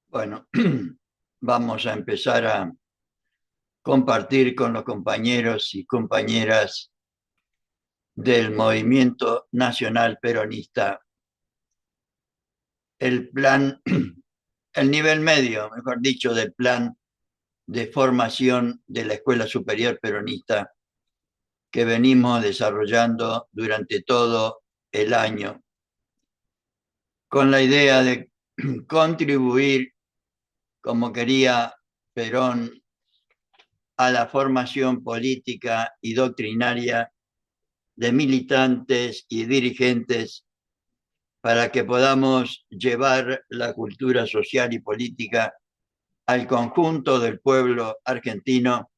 Bueno, vamos a empezar a compartir con los compañeros y compañeras del Movimiento Nacional Peronista el plan, el nivel medio, mejor dicho, del plan de formación de la Escuela Superior Peronista que venimos desarrollando durante todo el año, con la idea de contribuir, como quería Perón, a la formación política y doctrinaria de militantes y dirigentes para que podamos llevar la cultura social y política al conjunto del pueblo argentino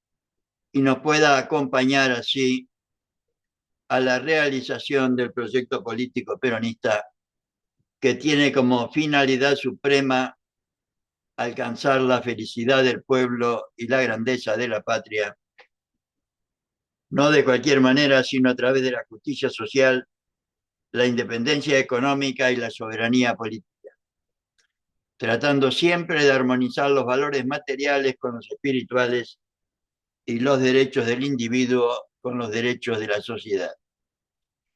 y nos pueda acompañar así a la realización del proyecto político peronista que tiene como finalidad suprema alcanzar la felicidad del pueblo y la grandeza de la patria, no de cualquier manera, sino a través de la justicia social, la independencia económica y la soberanía política, tratando siempre de armonizar los valores materiales con los espirituales y los derechos del individuo con los derechos de la sociedad.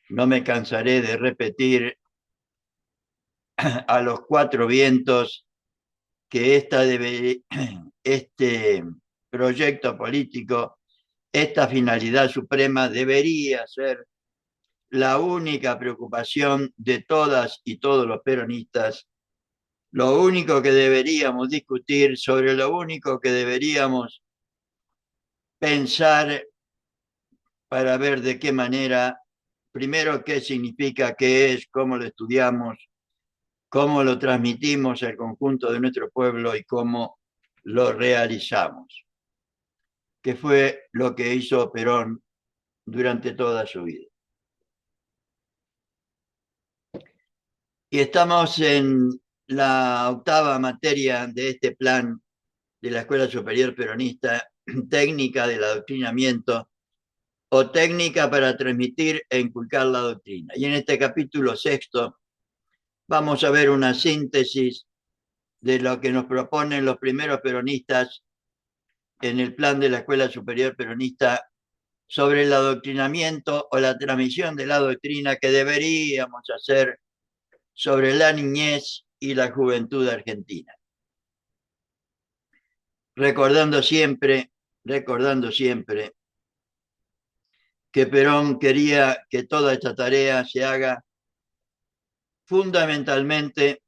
No me cansaré de repetir a los cuatro vientos que este proyecto político, esta finalidad suprema debería ser la única preocupación de todas y todos los peronistas, lo único que deberíamos discutir, sobre lo único que deberíamos pensar para ver de qué manera, primero, qué significa, qué es, cómo lo estudiamos, cómo lo transmitimos al conjunto de nuestro pueblo y cómo lo realizamos, que fue lo que hizo Perón durante toda su vida. Y estamos en la octava materia de este plan de la Escuela Superior Peronista, técnica del adoctrinamiento o técnica para transmitir e inculcar la doctrina. Y en este capítulo sexto vamos a ver una síntesis de lo que nos proponen los primeros peronistas en el plan de la Escuela Superior Peronista sobre el adoctrinamiento o la transmisión de la doctrina que deberíamos hacer sobre la niñez y la juventud argentina. Recordando siempre que Perón quería que toda esta tarea se haga fundamentalmente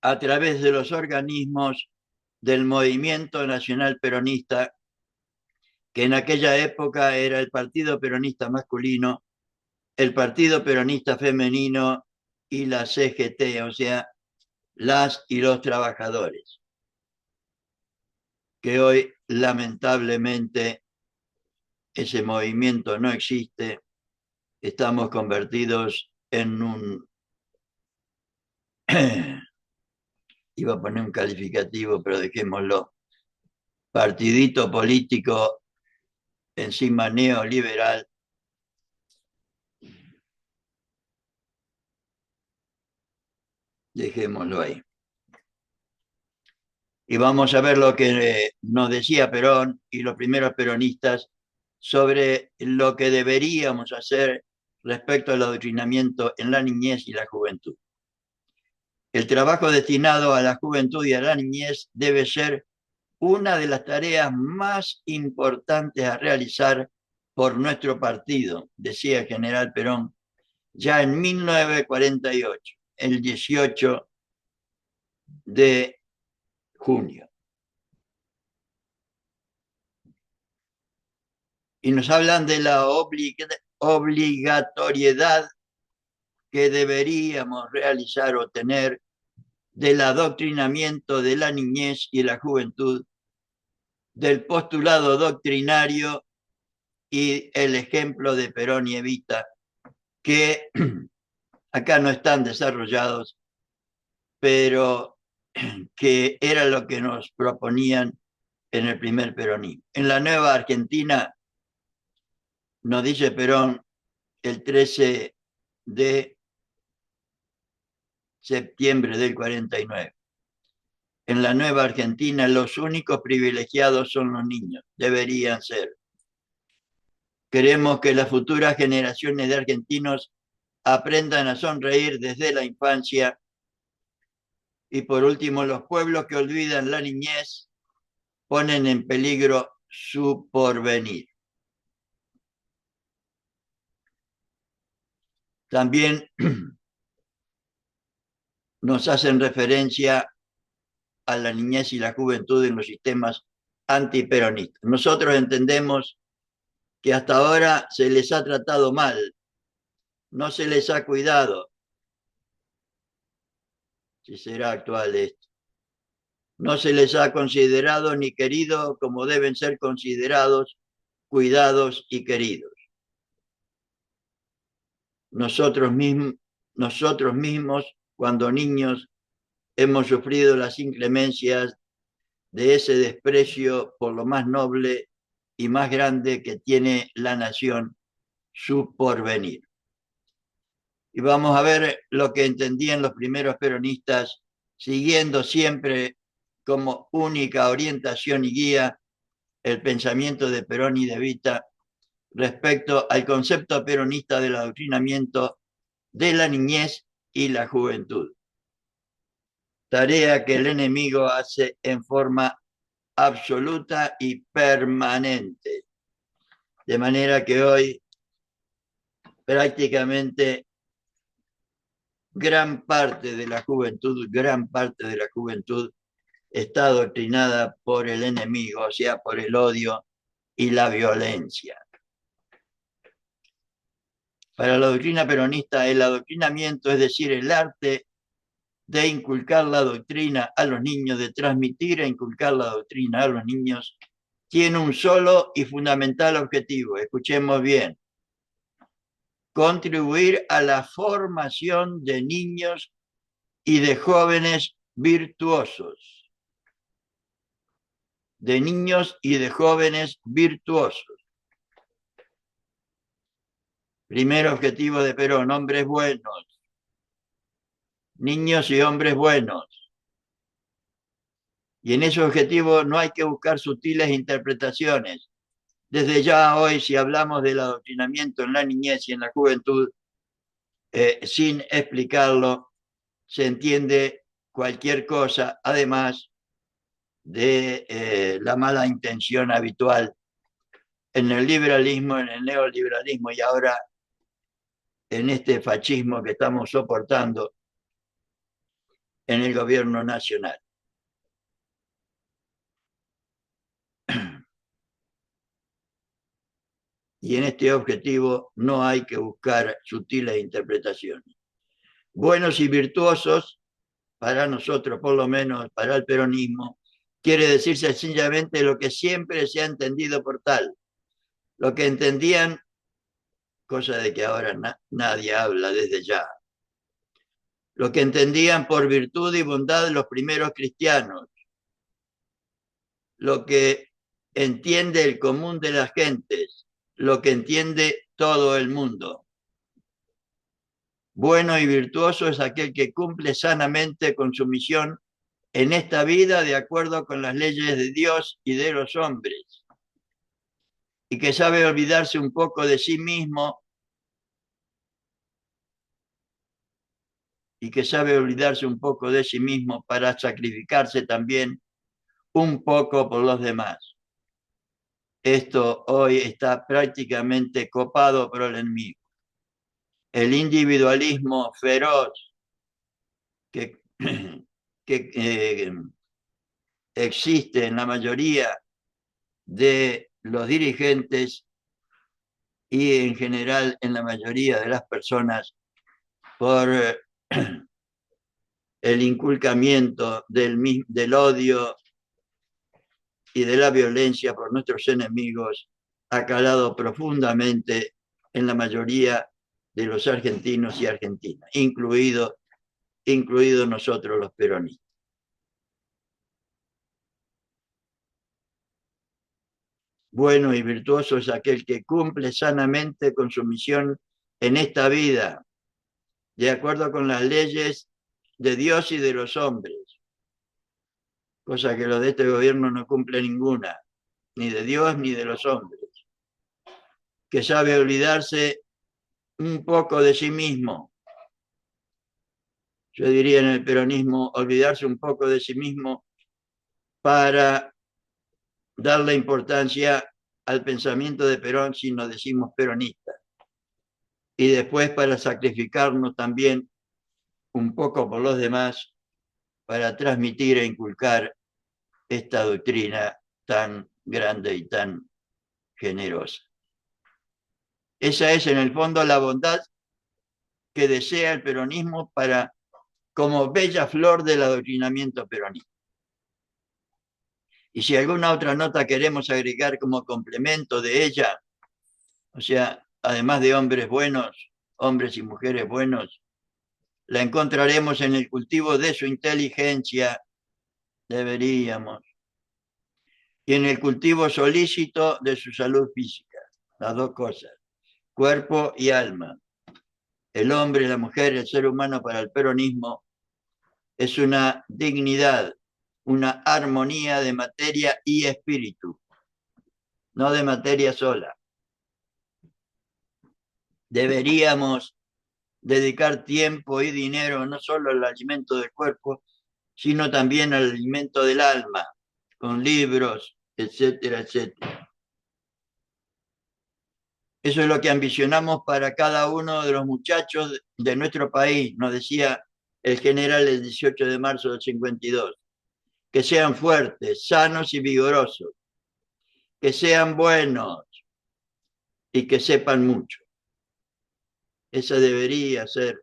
a través de los organismos del Movimiento Nacional Peronista, que en aquella época era el Partido Peronista Masculino, el Partido Peronista Femenino y la CGT, o sea, las y los trabajadores, que hoy lamentablemente ese movimiento no existe, estamos convertidos en un, iba a poner un calificativo, pero dejémoslo, partidito político encima neoliberal, dejémoslo ahí. Y vamos a ver lo que nos decía Perón y los primeros peronistas sobre lo que deberíamos hacer respecto al adoctrinamiento en la niñez y la juventud. El trabajo destinado a la juventud y a la niñez debe ser una de las tareas más importantes a realizar por nuestro partido, decía el general Perón, ya en 1948, el 18 de junio. Y nos hablan de la obligatoriedad que deberíamos realizar o tener del adoctrinamiento de la niñez y la juventud, del postulado doctrinario y el ejemplo de Perón y Evita, que acá no están desarrollados, pero que era lo que nos proponían en el primer peronismo. En la nueva Argentina, nos dice Perón el 13 de septiembre del 49. en la nueva Argentina los únicos privilegiados son los niños, deberían ser. Queremos que las futuras generaciones de argentinos aprendan a sonreír desde la infancia. Y por último, los pueblos que olvidan la niñez ponen en peligro su porvenir. También nos hacen referencia a la niñez y la juventud en los sistemas antiperonistas. Nosotros entendemos que hasta ahora se les ha tratado mal, no se les ha cuidado, si será actual esto. No se les ha considerado ni querido como deben ser considerados, cuidados y queridos. Nosotros mismos, cuando niños, hemos sufrido las inclemencias de ese desprecio por lo más noble y más grande que tiene la nación, su porvenir. Y vamos a ver lo que entendían los primeros peronistas, siguiendo siempre como única orientación y guía el pensamiento de Perón y de Evita respecto al concepto peronista del adoctrinamiento de la niñez y la juventud. Tarea que el enemigo hace en forma absoluta y permanente. De manera que hoy prácticamente gran parte de la juventud está adoctrinada por el enemigo, o sea, por el odio y la violencia. Para la doctrina peronista, el adoctrinamiento, es decir, el arte de inculcar la doctrina a los niños, de transmitir e inculcar la doctrina a los niños, tiene un solo y fundamental objetivo. Escuchemos bien: contribuir a la formación de niños y de jóvenes virtuosos. De niños y de jóvenes virtuosos. Primer objetivo de Perón: hombres buenos. Niños y hombres buenos. Y en ese objetivo no hay que buscar sutiles interpretaciones. Desde ya hoy, si hablamos del adoctrinamiento en la niñez y en la juventud, sin explicarlo, se entiende cualquier cosa, además de la mala intención habitual en el liberalismo, en el neoliberalismo y ahora en este fascismo que estamos soportando en el gobierno nacional. Y en este objetivo no hay que buscar sutiles interpretaciones. Buenos y virtuosos, para nosotros, por lo menos para el peronismo, quiere decir sencillamente lo que siempre se ha entendido por tal. Lo que entendían, cosa de que ahora nadie habla desde ya, lo que entendían por virtud y bondad los primeros cristianos, lo que entiende el común de las gentes, lo que entiende todo el mundo. Bueno y virtuoso es aquel que cumple sanamente con su misión en esta vida de acuerdo con las leyes de Dios y de los hombres, y que sabe olvidarse un poco de sí mismo para sacrificarse también un poco por los demás. Esto hoy está prácticamente copado por el enemigo. El individualismo feroz que existe en la mayoría de los dirigentes y en general en la mayoría de las personas por el inculcamiento del odio y de la violencia por nuestros enemigos, ha calado profundamente en la mayoría de los argentinos y argentinas, incluidos nosotros los peronistas. Bueno y virtuoso es aquel que cumple sanamente con su misión en esta vida, de acuerdo con las leyes de Dios y de los hombres, cosa que los de este gobierno no cumple ninguna, ni de Dios ni de los hombres, que sabe olvidarse un poco de sí mismo. Yo diría en el peronismo, olvidarse un poco de sí mismo para darle importancia al pensamiento de Perón si nos decimos peronistas. Y después para sacrificarnos también un poco por los demás para transmitir e inculcar esta doctrina tan grande y tan generosa. Esa es en el fondo la bondad que desea el peronismo para como bella flor del adoctrinamiento peronista. Y si alguna otra nota queremos agregar como complemento de ella, o sea, además de hombres buenos, hombres y mujeres buenos, la encontraremos en el cultivo de su inteligencia, deberíamos, y en el cultivo solícito de su salud física, las dos cosas, cuerpo y alma. El hombre, la mujer, el ser humano para el peronismo es una dignidad, una armonía de materia y espíritu, no de materia sola. Deberíamos dedicar tiempo y dinero no solo al alimento del cuerpo, sino también al alimento del alma, con libros, etcétera, etcétera. Eso es lo que ambicionamos para cada uno de los muchachos de nuestro país, nos decía el general el 18 de marzo del 52. Que sean fuertes, sanos y vigorosos, que sean buenos y que sepan mucho. Esa debería ser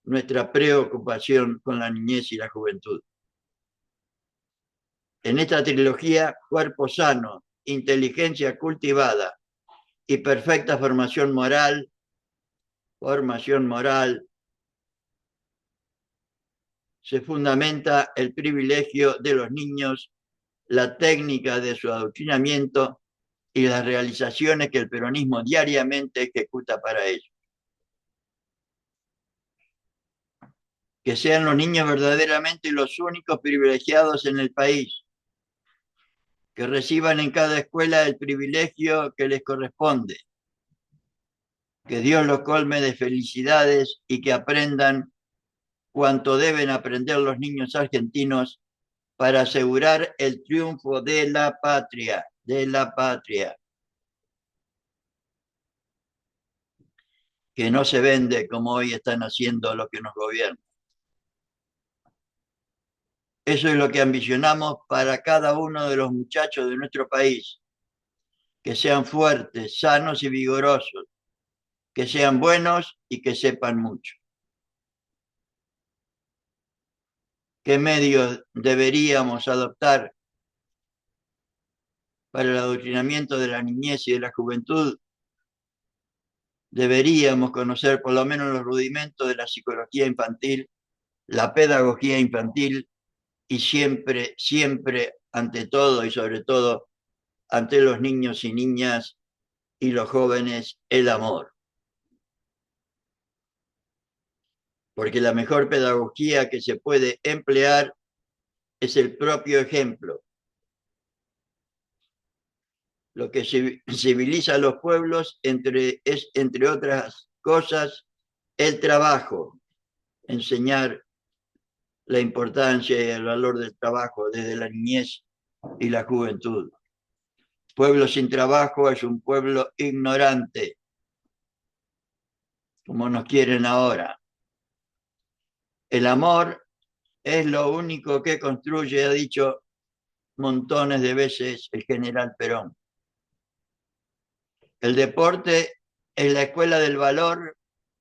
nuestra preocupación con la niñez y la juventud. En esta trilogía, cuerpo sano, inteligencia cultivada y perfecta formación moral, se fundamenta el privilegio de los niños, la técnica de su adoctrinamiento y las realizaciones que el peronismo diariamente ejecuta para ello. Que sean los niños verdaderamente los únicos privilegiados en el país, que reciban en cada escuela el privilegio que les corresponde, que Dios los colme de felicidades y que aprendan cuanto deben aprender los niños argentinos para asegurar el triunfo de la patria, que no se vende como hoy están haciendo los que nos gobiernan. Eso es lo que ambicionamos para cada uno de los muchachos de nuestro país, que sean fuertes, sanos y vigorosos, que sean buenos y que sepan mucho. ¿Qué medios deberíamos adoptar para el adoctrinamiento de la niñez y de la juventud? Deberíamos conocer por lo menos los rudimentos de la psicología infantil, la pedagogía infantil y siempre, siempre, ante todo y sobre todo, ante los niños y niñas y los jóvenes, el amor. Porque la mejor pedagogía que se puede emplear es el propio ejemplo. Lo que civiliza a los pueblos es, entre otras cosas, el trabajo, enseñar la importancia y el valor del trabajo desde la niñez y la juventud. Pueblo sin trabajo es un pueblo ignorante, como nos quieren ahora. El amor es lo único que construye, ha dicho montones de veces el general Perón. El deporte es la escuela del valor,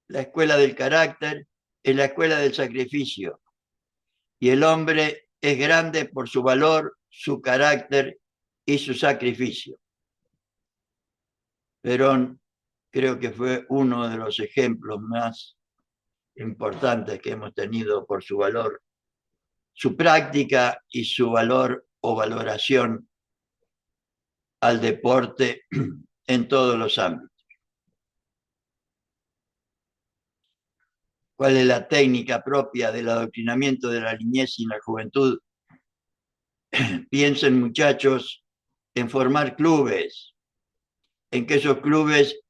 la escuela del carácter, es la escuela del sacrificio. Y el hombre es grande por su valor, su carácter y su sacrificio. Perón creo que fue uno de los ejemplos más importantes que hemos tenido por su valor, su práctica y su valor o valoración al deporte en todos los ámbitos. ¿Cuál es la técnica propia del adoctrinamiento de la niñez y la juventud? piensen, muchachos, en formar clubes, en que esos clubes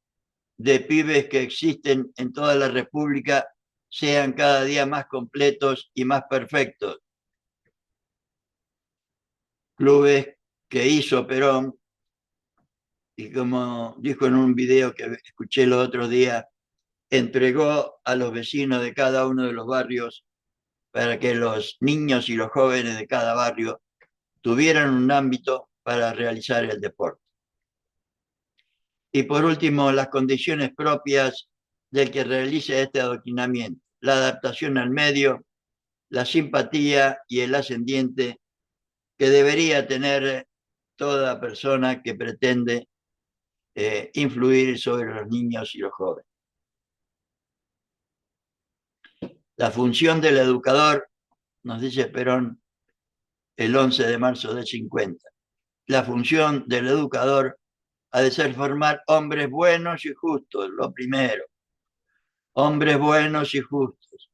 de pibes que existen en toda la República sean cada día más completos y más perfectos. Clubes que hizo Perón, y como dijo en un video que escuché el otro día, entregó a los vecinos de cada uno de los barrios para que los niños y los jóvenes de cada barrio tuvieran un ámbito para realizar el deporte. Y por último, las condiciones propias del que realice este adoctrinamiento, la adaptación al medio, la simpatía y el ascendiente que debería tener toda persona que pretende influir sobre los niños y los jóvenes. La función del educador, nos dice Perón el 11 de marzo del 50, la función del educador ha de ser formar hombres buenos y justos, lo primero, hombres buenos y justos,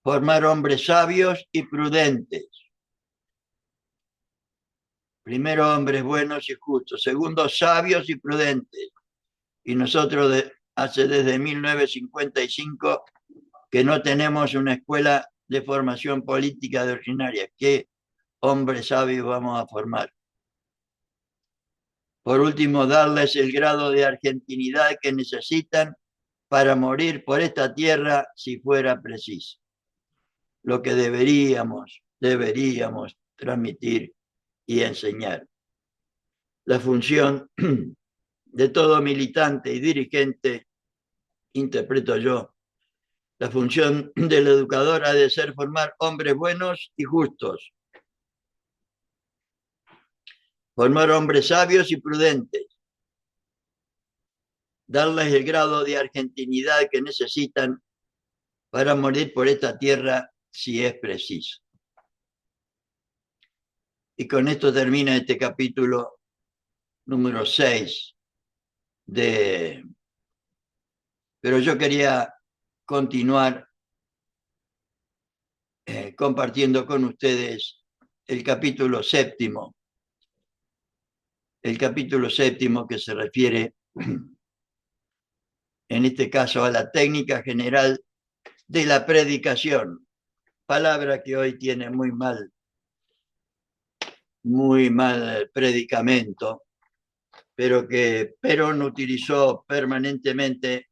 formar hombres sabios y prudentes. Primero, hombres buenos y justos. Segundo, sabios y prudentes. Y nosotros hace desde 1955 que no tenemos una escuela de formación política de ordinaria. ¿Qué hombres sabios vamos a formar? Por último, darles el grado de argentinidad que necesitan para morir por esta tierra si fuera preciso. Lo que deberíamos transmitir y enseñar. La función de todo militante y dirigente, interpreto yo, la función del educador ha de ser formar hombres buenos y justos, formar hombres sabios y prudentes, darles el grado de argentinidad que necesitan para morir por esta tierra si es preciso. Y con esto termina este capítulo número 6 Pero yo quería continuar compartiendo con ustedes el capítulo 7, que se refiere, en este caso, a la técnica general de la predicación, palabra que hoy tiene muy mal predicamento, pero que Perón utilizó permanentemente,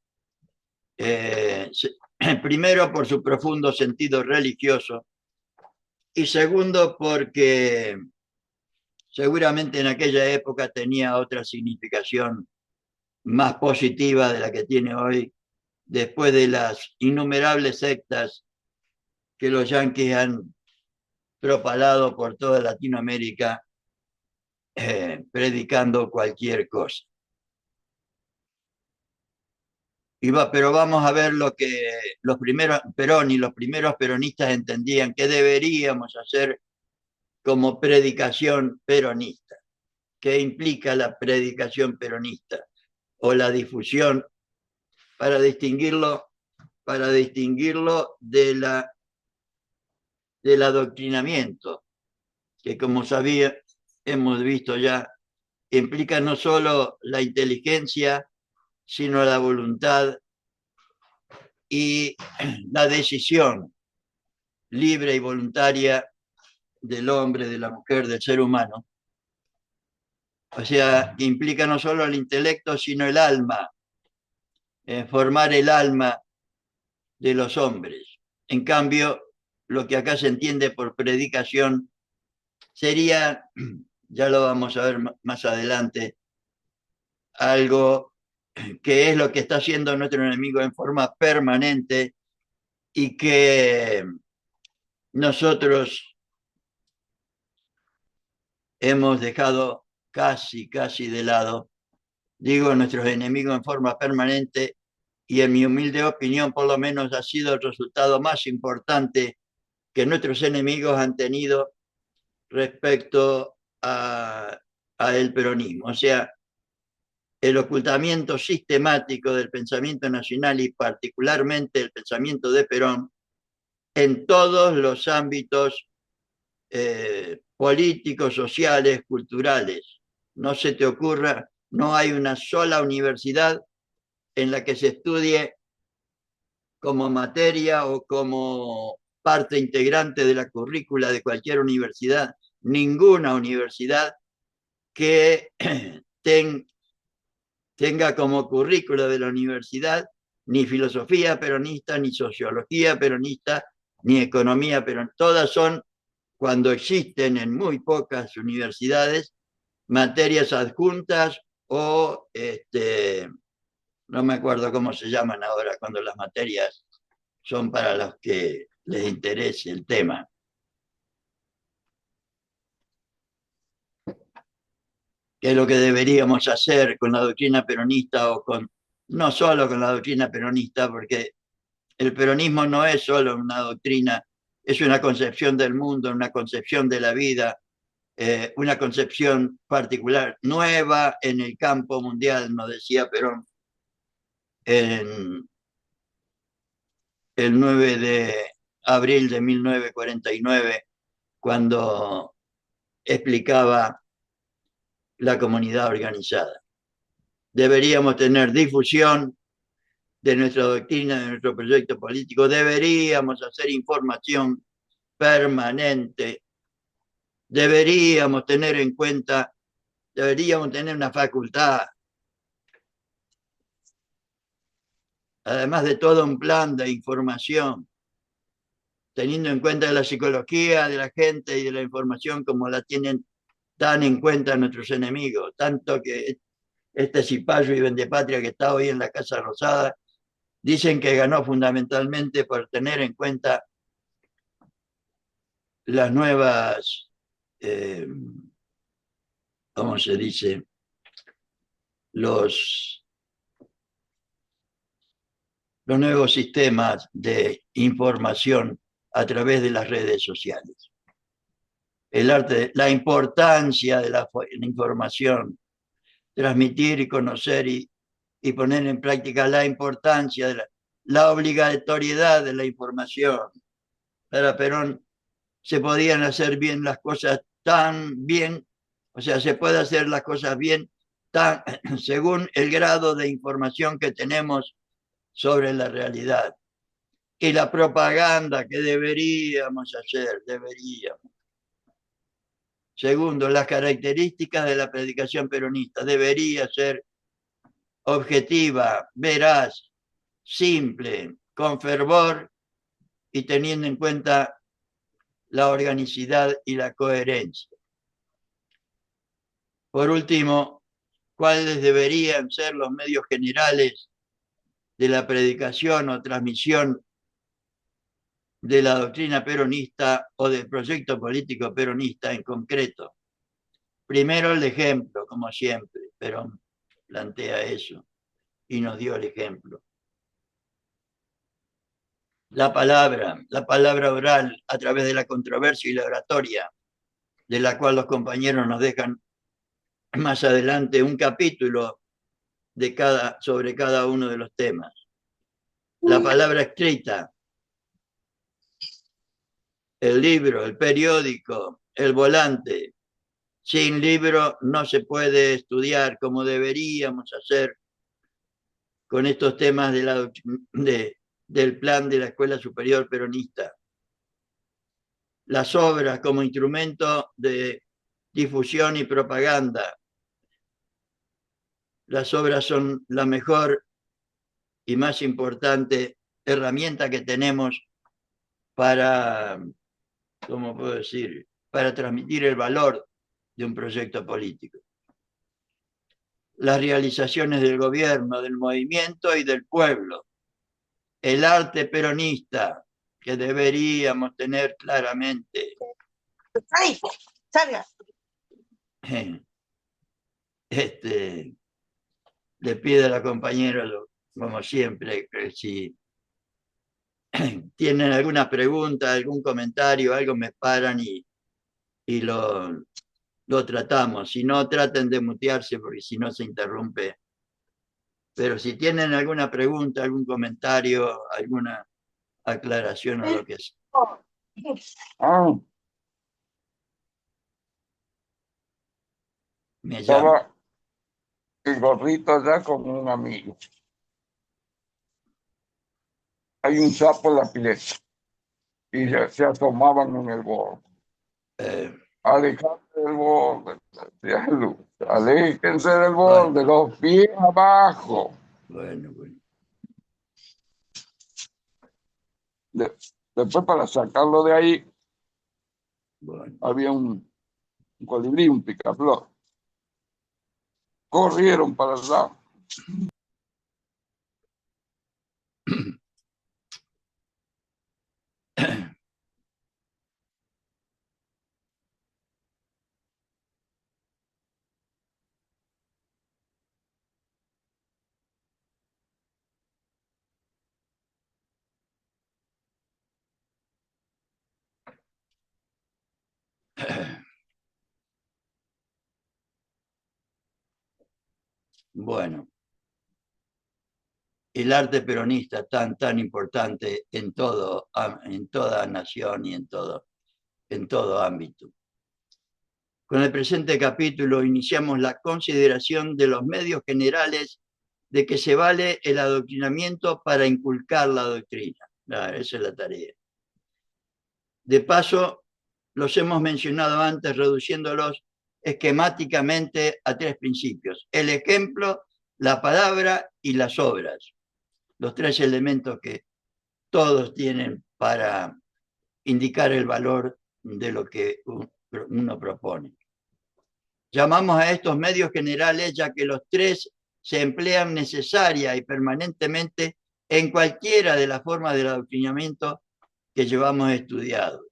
primero por su profundo sentido religioso y segundo porque seguramente en aquella época tenía otra significación más positiva de la que tiene hoy, después de las innumerables sectas que los yanquis han propalado por toda Latinoamérica, predicando cualquier cosa. Pero vamos a ver lo que los primeros Perón y los primeros peronistas entendían que deberíamos hacer como predicación peronista. ¿Qué implica la predicación peronista? O la difusión, para distinguirlo del adoctrinamiento, que como sabía, hemos visto ya, implica no solo la inteligencia, sino la voluntad y la decisión libre y voluntaria del hombre, de la mujer, del ser humano. O sea, que implica no solo el intelecto, sino el alma, formar el alma de los hombres. En cambio, lo que acá se entiende por predicación sería, ya lo vamos a ver más adelante, algo que es lo que está haciendo nuestro enemigo en forma permanente y que nosotros hemos dejado casi de lado. Digo, nuestros enemigos en forma permanente, y en mi humilde opinión por lo menos ha sido el resultado más importante que nuestros enemigos han tenido respecto el peronismo. O sea, el ocultamiento sistemático del pensamiento nacional y particularmente el pensamiento de Perón en todos los ámbitos políticos, sociales, culturales. No se te ocurra, no hay una sola universidad en la que se estudie como materia o como parte integrante de la currícula de cualquier universidad, ninguna universidad que tenga como currícula de la universidad ni filosofía peronista, ni sociología peronista, ni economía peronista. Todas son, cuando existen en muy pocas universidades, materias adjuntas o, no me acuerdo cómo se llaman ahora, cuando las materias son para los que les interese el tema. ¿Qué es lo que deberíamos hacer con la doctrina peronista o con, no solo con la doctrina peronista, porque el peronismo no es solo una doctrina, es una concepción del mundo, una concepción de la vida, una concepción particular, nueva en el campo mundial, nos decía Perón en el 9 de abril de 1949, cuando explicaba la comunidad organizada. Deberíamos tener difusión de nuestra doctrina, de nuestro proyecto político, deberíamos hacer información permanente, deberíamos tener en cuenta, deberíamos tener una facultad, además de todo un plan de información, teniendo en cuenta la psicología de la gente y de la información como la tienen tan en cuenta nuestros enemigos, tanto que este cipayo y vendepatria que está hoy en la Casa Rosada, dicen que ganó fundamentalmente por tener en cuenta las nuevas, ¿cómo se dice? Los nuevos sistemas de información a través de las redes sociales. El arte, la importancia de la información, transmitir y conocer y poner en práctica la importancia de la obligatoriedad de la información. Para Perón se podían hacer bien las cosas tan bien, o sea, se puede hacer las cosas bien tan, según el grado de información que tenemos sobre la realidad. Y la propaganda que deberíamos hacer, deberíamos. Segundo, las características de la predicación peronista. Debería ser objetiva, veraz, simple, con fervor y teniendo en cuenta la organicidad y la coherencia. Por último, ¿cuáles deberían ser los medios generales de la predicación o transmisión de la doctrina peronista o del proyecto político peronista en concreto? Primero el ejemplo, como siempre, Perón plantea eso y nos dio el ejemplo. La palabra oral a través de la controversia y la oratoria, de la cual los compañeros nos dejan más adelante un capítulo sobre cada uno de los temas. La palabra escrita, el libro, el periódico, el volante. Sin libro no se puede estudiar como deberíamos hacer con estos temas del plan de la Escuela Superior Peronista. Las obras como instrumento de difusión y propaganda. Las obras son la mejor y más importante herramienta que tenemos para, ¿cómo puedo decir?, para transmitir el valor de un proyecto político. Las realizaciones del gobierno, del movimiento y del pueblo. El arte peronista que deberíamos tener claramente. ¡Ay! ¡Salga! Le pido a la compañera, como siempre, que si tienen alguna pregunta, algún comentario, algo, me paran y lo tratamos. Si no, traten de mutearse porque si no se interrumpe. Pero si tienen alguna pregunta, algún comentario, alguna aclaración o lo que sea. Me llama. Estaba el gorrito allá con un amigo. Hay un sapo en la pileta y se asomaban en el borde. Alejarse del borde, aléjense del borde, los pies abajo. Bueno. Después, para sacarlo de ahí, Bueno. había un colibrí, un picaflor. Corrieron para allá. Bueno, el arte peronista tan importante en toda nación y en todo ámbito. Con el presente capítulo iniciamos la consideración de los medios generales de que se vale el adoctrinamiento para inculcar la doctrina. Esa es la tarea. De paso, los hemos mencionado antes, reduciéndolos esquemáticamente a 3 principios: el ejemplo, la palabra y las obras. Los 3 elementos que todos tienen para indicar el valor de lo que uno propone. Llamamos a estos medios generales ya que los 3 se emplean necesaria y permanentemente en cualquiera de las formas del adoctrinamiento que llevamos estudiado.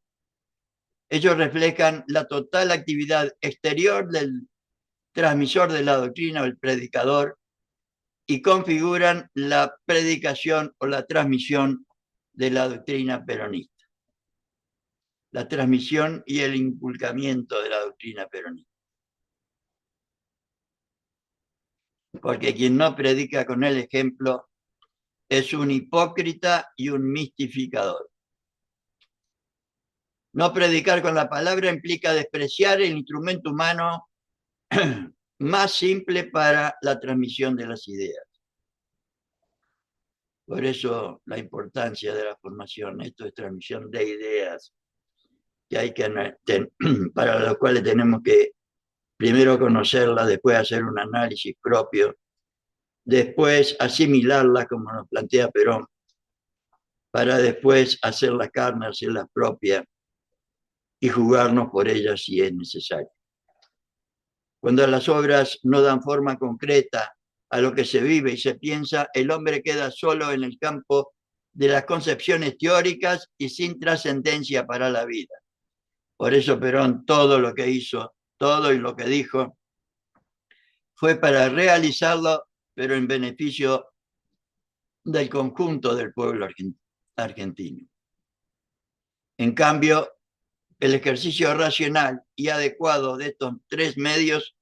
Ellos reflejan la total actividad exterior del transmisor de la doctrina o el predicador y configuran la predicación o la transmisión de la doctrina peronista. La transmisión y el inculcamiento de la doctrina peronista. Porque quien no predica con el ejemplo es un hipócrita y un mistificador. No predicar con la palabra implica despreciar el instrumento humano más simple para la transmisión de las ideas. Por eso la importancia de la formación. Esto es transmisión de ideas que hay que, para las cuales tenemos que primero conocerlas, después hacer un análisis propio, después asimilarlas como nos plantea Perón, para después hacer la carne, hacerlas propias y jugarnos por ellas si es necesario. Cuando las obras no dan forma concreta a lo que se vive y se piensa, el hombre queda solo en el campo de las concepciones teóricas y sin trascendencia para la vida. Por eso Perón todo lo que hizo, todo y lo que dijo, fue para realizarlo, pero en beneficio del conjunto del pueblo argentino. En cambio, el ejercicio racional y adecuado de estos 3 medios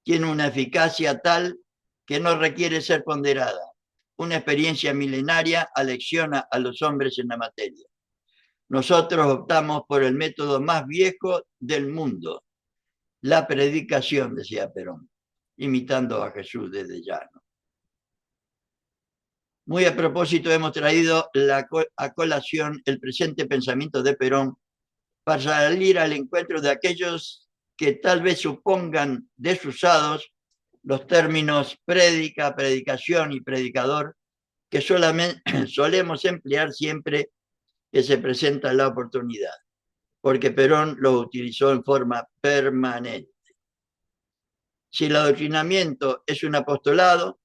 tiene una eficacia tal que no requiere ser ponderada. Una experiencia milenaria alecciona a los hombres en la materia. Nosotros optamos por el método más viejo del mundo, la predicación, decía Perón, imitando a Jesús desde llano. Muy a propósito hemos traído a colación el presente pensamiento de Perón para salir al encuentro de aquellos que tal vez supongan desusados los términos prédica, predicación y predicador que solemos emplear siempre que se presenta la oportunidad, porque Perón lo utilizó en forma permanente. Si el adoctrinamiento es un apostolado,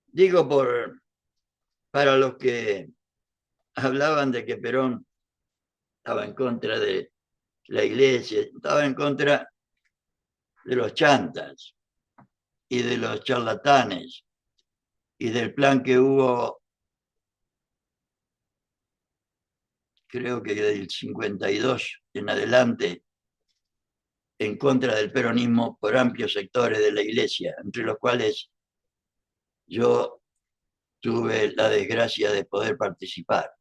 digo para los que hablaban de que Perón estaba en contra de la iglesia, estaba en contra de los chantas y de los charlatanes y del plan que hubo, creo que del 52 en adelante, en contra del peronismo por amplios sectores de la iglesia, entre los cuales yo tuve la desgracia de poder participar.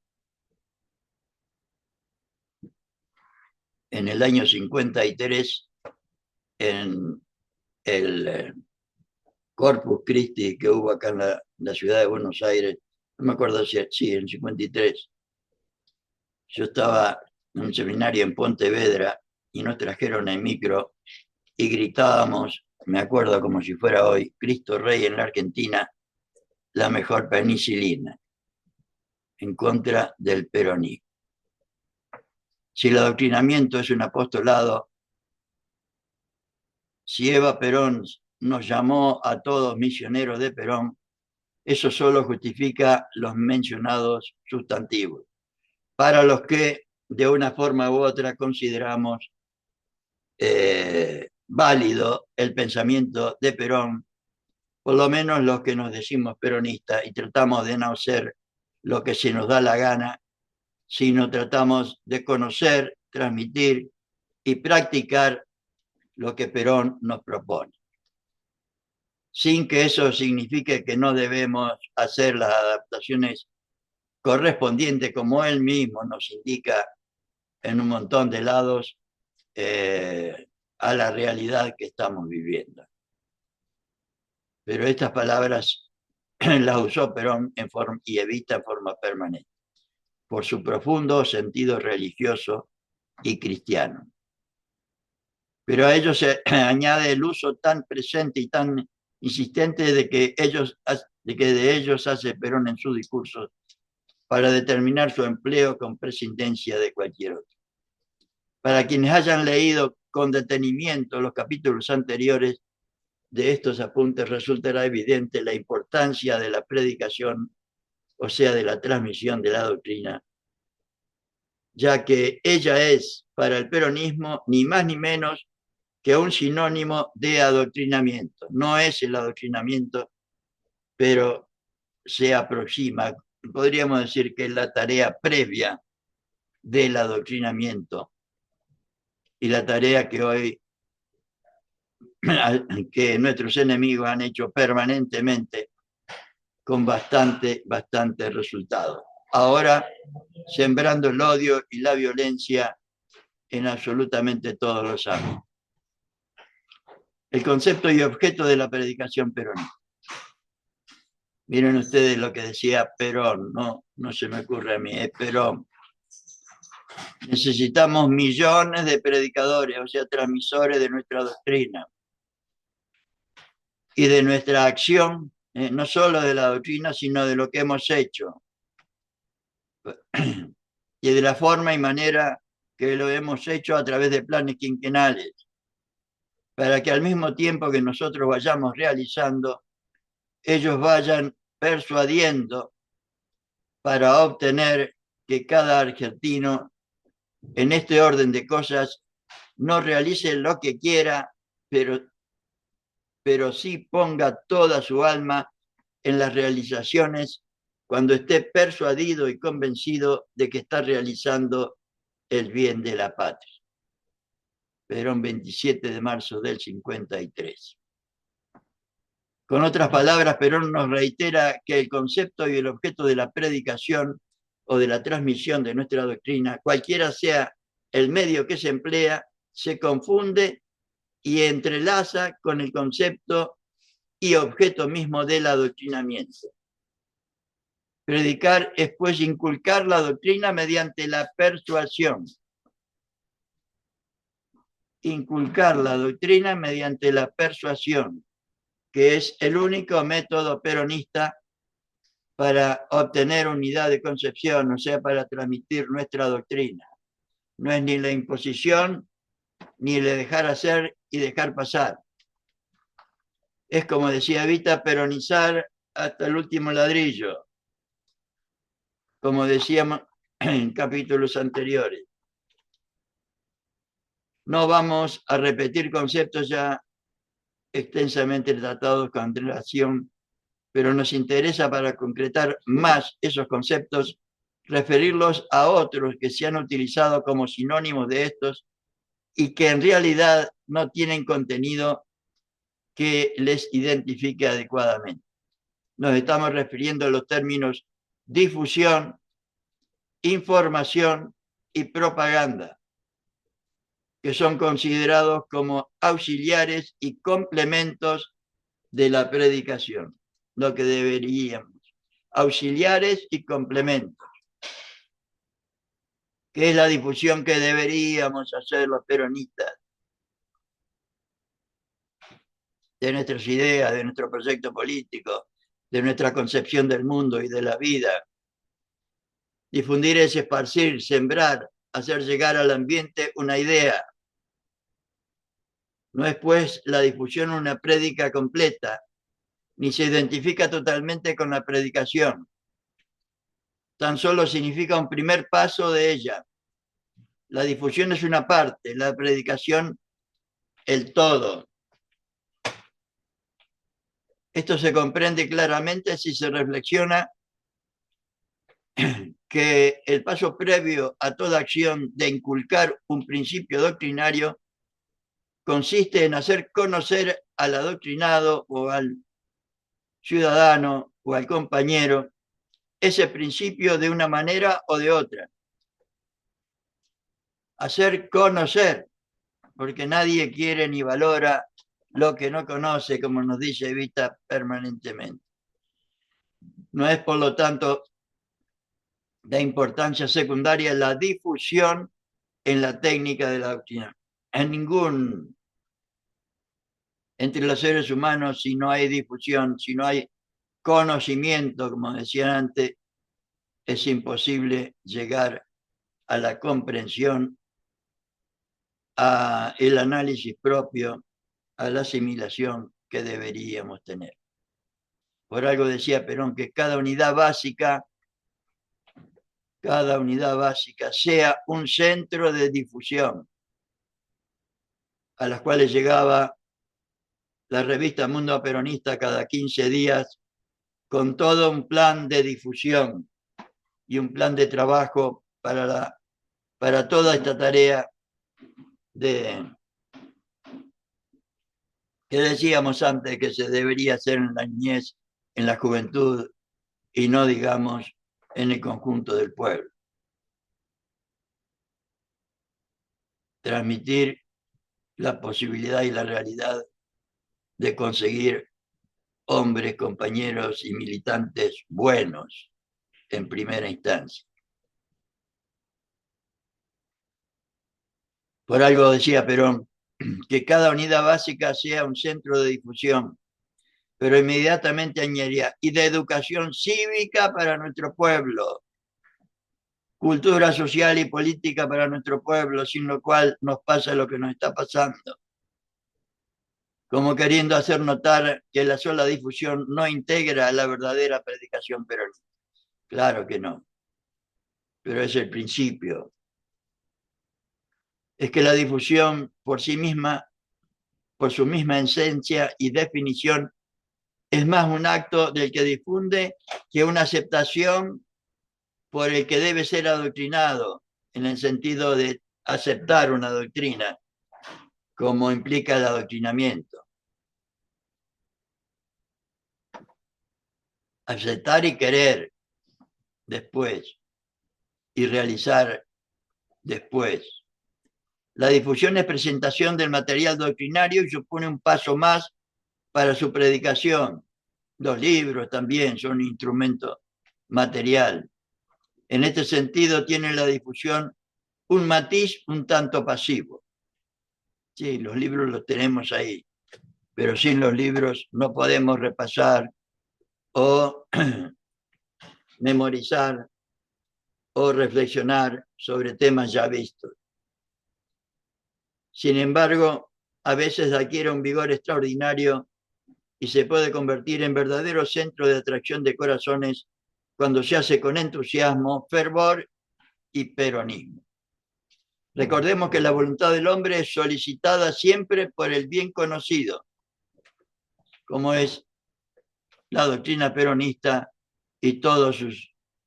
En el año 53, en el Corpus Christi que hubo acá en la ciudad de Buenos Aires, no me acuerdo si sí, en 53. Yo estaba en un seminario en Pontevedra y nos trajeron el micro y gritábamos, me acuerdo como si fuera hoy, Cristo Rey en la Argentina, la mejor penicilina, en contra del peronismo. Si el adoctrinamiento es un apostolado, si Eva Perón nos llamó a todos misioneros de Perón, eso solo justifica los mencionados sustantivos, para los que de una forma u otra consideramos válido el pensamiento de Perón, por lo menos los que nos decimos peronistas y tratamos de no ser lo que se nos da la gana, sino tratamos de conocer, transmitir y practicar lo que Perón nos propone, sin que eso signifique que no debemos hacer las adaptaciones correspondientes, como él mismo nos indica en un montón de lados, a la realidad que estamos viviendo. Pero estas palabras las usó Perón y Evita en forma permanente, por su profundo sentido religioso y cristiano. Pero a ello se añade el uso tan presente y tan insistente de que de ellos hace Perón en sus discursos para determinar su empleo con prescindencia de cualquier otro. Para quienes hayan leído con detenimiento los capítulos anteriores de estos apuntes, resultará evidente la importancia de la predicación, o sea, de la transmisión de la doctrina, ya que ella es para el peronismo ni más ni menos que un sinónimo de adoctrinamiento. No es el adoctrinamiento, pero se aproxima. Podríamos decir que es la tarea previa del adoctrinamiento y la tarea que hoy que nuestros enemigos han hecho permanentemente con bastante resultado. Ahora sembrando el odio y la violencia en absolutamente todos los ámbitos. El concepto y objeto de la predicación peronista. Miren ustedes lo que decía Perón, no se me ocurre a mí, es Perón. Necesitamos millones de predicadores, o sea, transmisores de nuestra doctrina y de nuestra acción, no solo de la doctrina, sino de lo que hemos hecho y de la forma y manera que lo hemos hecho a través de planes quinquenales, para que al mismo tiempo que nosotros vayamos realizando, ellos vayan persuadiendo para obtener que cada argentino, en este orden de cosas, no realice lo que quiera, pero sí ponga toda su alma en las realizaciones cuando esté persuadido y convencido de que está realizando el bien de la patria. Perón, 27 de marzo del 53. Con otras palabras, Perón nos reitera que el concepto y el objeto de la predicación o de la transmisión de nuestra doctrina, cualquiera sea el medio que se emplea, se confunde y entrelaza con el concepto y objeto mismo del adoctrinamiento. Predicar es pues inculcar la doctrina mediante la persuasión. Inculcar la doctrina mediante la persuasión, que es el único método peronista para obtener unidad de concepción, o sea, para transmitir nuestra doctrina. No es ni la imposición, ni el dejar hacer y dejar pasar. Es, como decía Evita, peronizar hasta el último ladrillo, como decíamos en capítulos anteriores. No vamos a repetir conceptos ya extensamente tratados con antelación, pero nos interesa para concretar más esos conceptos, referirlos a otros que se han utilizado como sinónimos de estos y que en realidad no tienen contenido que les identifique adecuadamente. Nos estamos refiriendo a los términos difusión, información y propaganda. que son considerados como auxiliares y complementos de la predicación, lo que deberíamos, auxiliares y complementos, que es la difusión que deberíamos hacer los peronistas de nuestras ideas, de nuestro proyecto político, de nuestra concepción del mundo y de la vida. Difundir es esparcir, sembrar, hacer llegar al ambiente una idea. No es pues la difusión una prédica completa, ni se identifica totalmente con la predicación. Tan solo significa un primer paso de ella. La difusión es una parte, la predicación el todo. Esto se comprende claramente si se reflexiona que el paso previo a toda acción de inculcar un principio doctrinario consiste en hacer conocer al adoctrinado o al ciudadano o al compañero ese principio de una manera o de otra. Hacer conocer, porque nadie quiere ni valora lo que no conoce, como nos dice Evita permanentemente. No es, por lo tanto, de importancia secundaria la difusión en la técnica de la doctrina. Entre los seres humanos, si no hay difusión, si no hay conocimiento, como decía antes, es imposible llegar a la comprensión, al análisis propio, a la asimilación que deberíamos tener. Por algo decía Perón que cada unidad básica sea un centro de difusión, a las cuales llegaba la revista Mundo Peronista cada 15 días con todo un plan de difusión y un plan de trabajo para toda esta tarea que decíamos antes que se debería hacer en la niñez, en la juventud y no, digamos, en el conjunto del pueblo. Transmitir la posibilidad y la realidad de conseguir hombres, compañeros y militantes buenos en primera instancia. Por algo decía Perón, que cada unidad básica sea un centro de difusión, pero inmediatamente añadía, y de educación cívica para nuestro pueblo, cultura social y política para nuestro pueblo, sin lo cual nos pasa lo que nos está pasando. Como queriendo hacer notar que la sola difusión no integra la verdadera predicación peronista. Claro que no, pero es el principio. Es que la difusión por sí misma, por su misma esencia y definición, es más un acto del que difunde que una aceptación por el que debe ser adoctrinado, en el sentido de aceptar una doctrina, como implica el adoctrinamiento. Aceptar y querer después, y realizar después. La difusión es presentación del material doctrinario y supone un paso más para su predicación. Los libros también son un instrumento material. En este sentido tiene la difusión un matiz un tanto pasivo. Sí, los libros los tenemos ahí, pero sin los libros no podemos repasar o memorizar o reflexionar sobre temas ya vistos. Sin embargo, a veces adquiere un vigor extraordinario y se puede convertir en verdadero centro de atracción de corazones cuando se hace con entusiasmo, fervor y peronismo. Recordemos que la voluntad del hombre es solicitada siempre por el bien conocido, como es la doctrina peronista y todas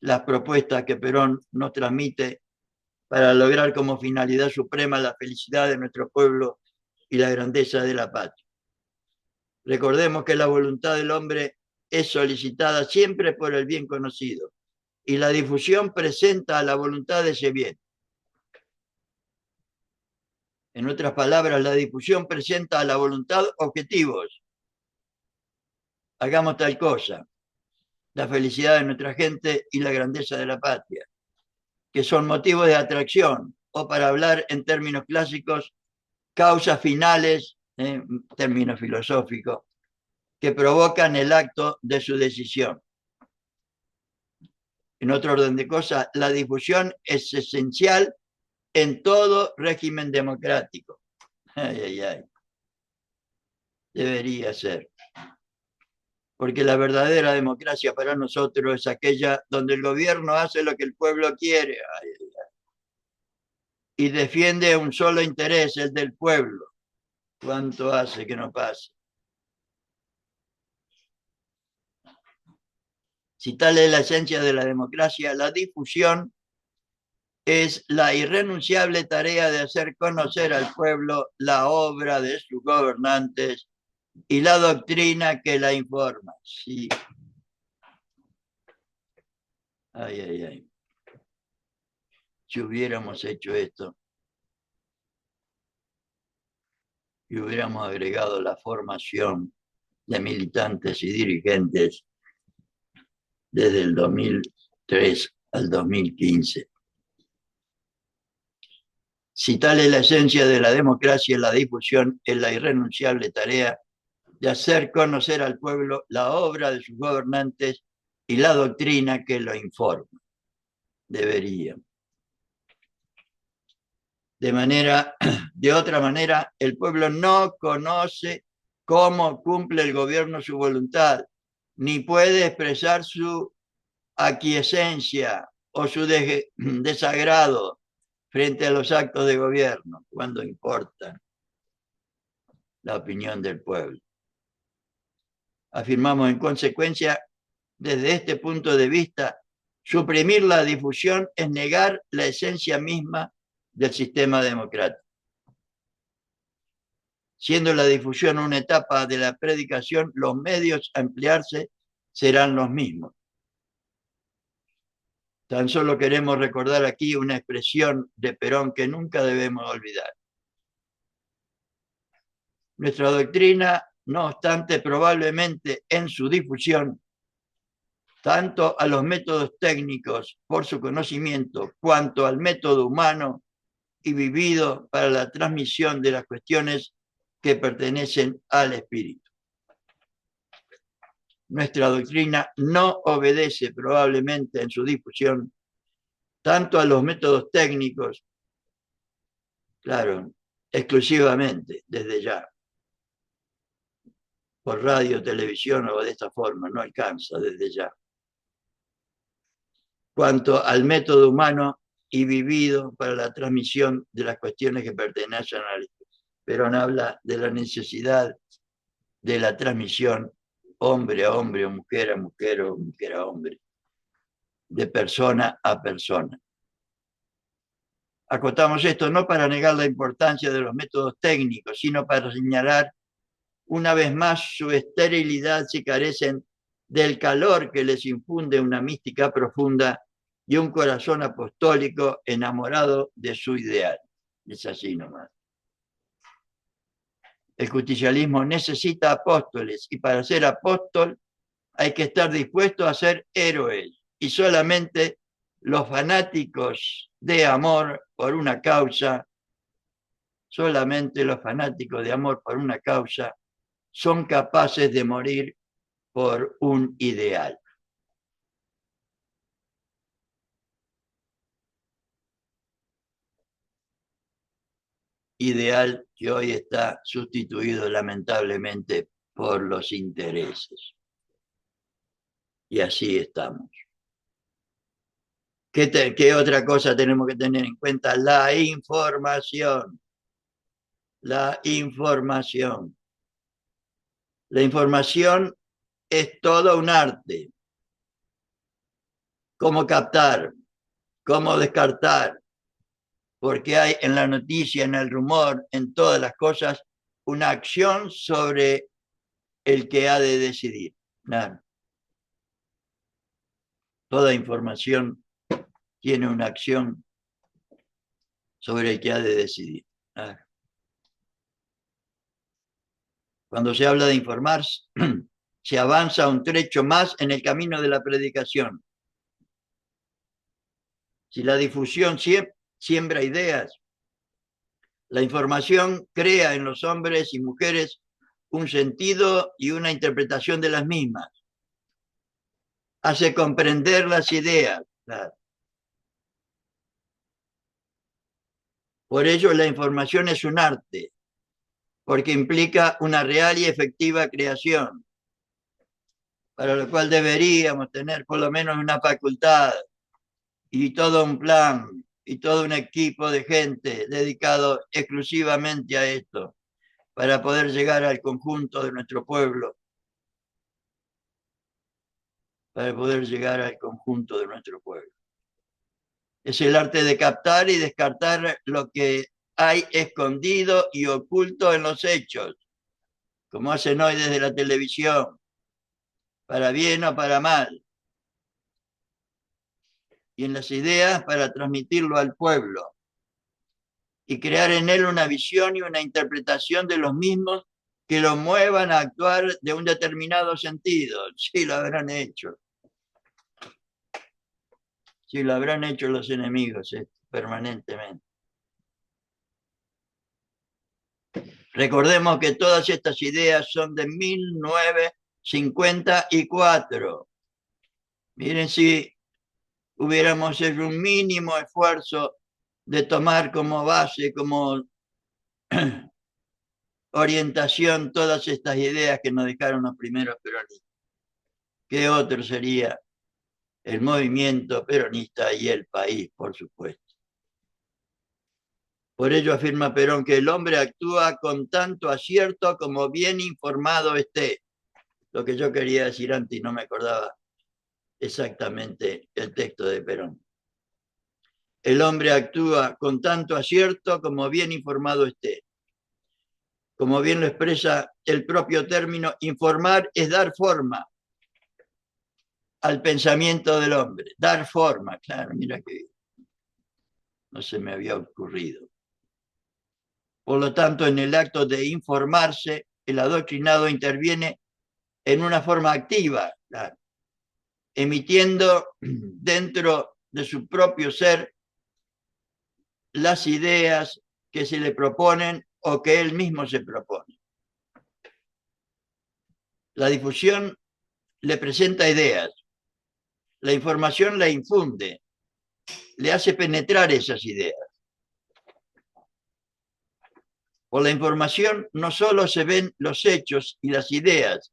las propuestas que Perón nos transmite para lograr como finalidad suprema la felicidad de nuestro pueblo y la grandeza de la patria. Recordemos que la voluntad del hombre es solicitada siempre por el bien conocido y la difusión presenta a la voluntad de ese bien. En otras palabras, la difusión presenta a la voluntad objetivos. Hagamos tal cosa, la felicidad de nuestra gente y la grandeza de la patria, que son motivos de atracción, o para hablar en términos clásicos, causas finales, término filosófico, que provocan el acto de su decisión. En otro orden de cosas, la difusión es esencial en todo régimen democrático. Ay, ay, ay. Debería ser. Porque la verdadera democracia para nosotros es aquella donde el gobierno hace lo que el pueblo quiere. Ay, ay, ay. Y defiende un solo interés, el del pueblo. ¿Cuánto hace que no pase? Si tal es la esencia de la democracia, la difusión es la irrenunciable tarea de hacer conocer al pueblo la obra de sus gobernantes y la doctrina que la informa. Sí. Ay, ay, ay. Si hubiéramos hecho esto y hubiéramos agregado la formación de militantes y dirigentes desde el 2003 al 2015. Si tal es la esencia de la democracia, la difusión es la irrenunciable tarea de hacer conocer al pueblo la obra de sus gobernantes y la doctrina que lo informa. Debería. De otra manera, el pueblo no conoce cómo cumple el gobierno su voluntad, ni puede expresar su aquiescencia o su desagrado frente a los actos de gobierno, cuando importa la opinión del pueblo. Afirmamos en consecuencia, desde este punto de vista, suprimir la difusión es negar la esencia misma del sistema democrático. Siendo la difusión una etapa de la predicación, los medios a emplearse serán los mismos. Tan solo queremos recordar aquí una expresión de Perón que nunca debemos olvidar. Nuestra doctrina, no obstante, probablemente en su difusión, tanto a los métodos técnicos por su conocimiento, cuanto al método humano y vivido para la transmisión de las cuestiones que pertenecen al espíritu. Nuestra doctrina no obedece probablemente en su difusión tanto a los métodos técnicos, claro, exclusivamente, desde ya, por radio, televisión o de esta forma, no alcanza desde ya, cuanto al método humano y vivido para la transmisión de las cuestiones que pertenecen al espíritu. Perón habla de la necesidad de la transmisión hombre a hombre o mujer a mujer o mujer a hombre, de persona a persona. Acotamos esto no para negar la importancia de los métodos técnicos, sino para señalar una vez más su esterilidad si carecen del calor que les infunde una mística profunda y un corazón apostólico enamorado de su ideal. Es así nomás. El justicialismo necesita apóstoles y para ser apóstol hay que estar dispuesto a ser héroes y solamente los fanáticos de amor por una causa, solamente los fanáticos de amor por una causa son capaces de morir por un ideal. Ideal que hoy está sustituido lamentablemente por los intereses. Y así estamos. ¿Qué otra cosa tenemos que tener en cuenta? La información. La información. La información es todo un arte. Cómo captar, cómo descartar, porque hay en la noticia, en el rumor, en todas las cosas, una acción sobre el que ha de decidir. Claro. Toda información tiene una acción sobre el que ha de decidir. Claro. Cuando se habla de informar, se avanza un trecho más en el camino de la predicación. Si la difusión siembra ideas, la información crea en los hombres y mujeres un sentido y una interpretación de las mismas. Hace comprender las ideas. Claro. Por ello, la información es un arte, porque implica una real y efectiva creación, para lo cual deberíamos tener por lo menos una facultad y todo un plan y todo un equipo de gente dedicado exclusivamente a esto, para poder llegar al conjunto de nuestro pueblo, para poder llegar al conjunto de nuestro pueblo. Es el arte de captar y descartar lo que hay escondido y oculto en los hechos, como hacen hoy desde la televisión, para bien o para mal, y en las ideas para transmitirlo al pueblo, y crear en él una visión y una interpretación de los mismos que lo muevan a actuar de un determinado sentido. Sí, lo habrán hecho. Sí, lo habrán hecho los enemigos permanentemente. Recordemos que todas estas ideas son de 1954. Miren si hubiéramos hecho un mínimo esfuerzo de tomar como base, como orientación todas estas ideas que nos dejaron los primeros peronistas. ¿Qué otro sería el movimiento peronista y el país, por supuesto? Por ello afirma Perón que el hombre actúa con tanto acierto como bien informado esté. Lo que yo quería decir antes y no me acordaba exactamente el texto de Perón. El hombre actúa con tanto acierto como bien informado esté. Como bien lo expresa el propio término, informar es dar forma al pensamiento del hombre. Dar forma, claro, mira que no se me había ocurrido. Por lo tanto, en el acto de informarse, el adoctrinado interviene en una forma activa, claro, emitiendo dentro de su propio ser las ideas que se le proponen o que él mismo se propone. La difusión le presenta ideas, la información la infunde, le hace penetrar esas ideas. Por la información no solo se ven los hechos y las ideas,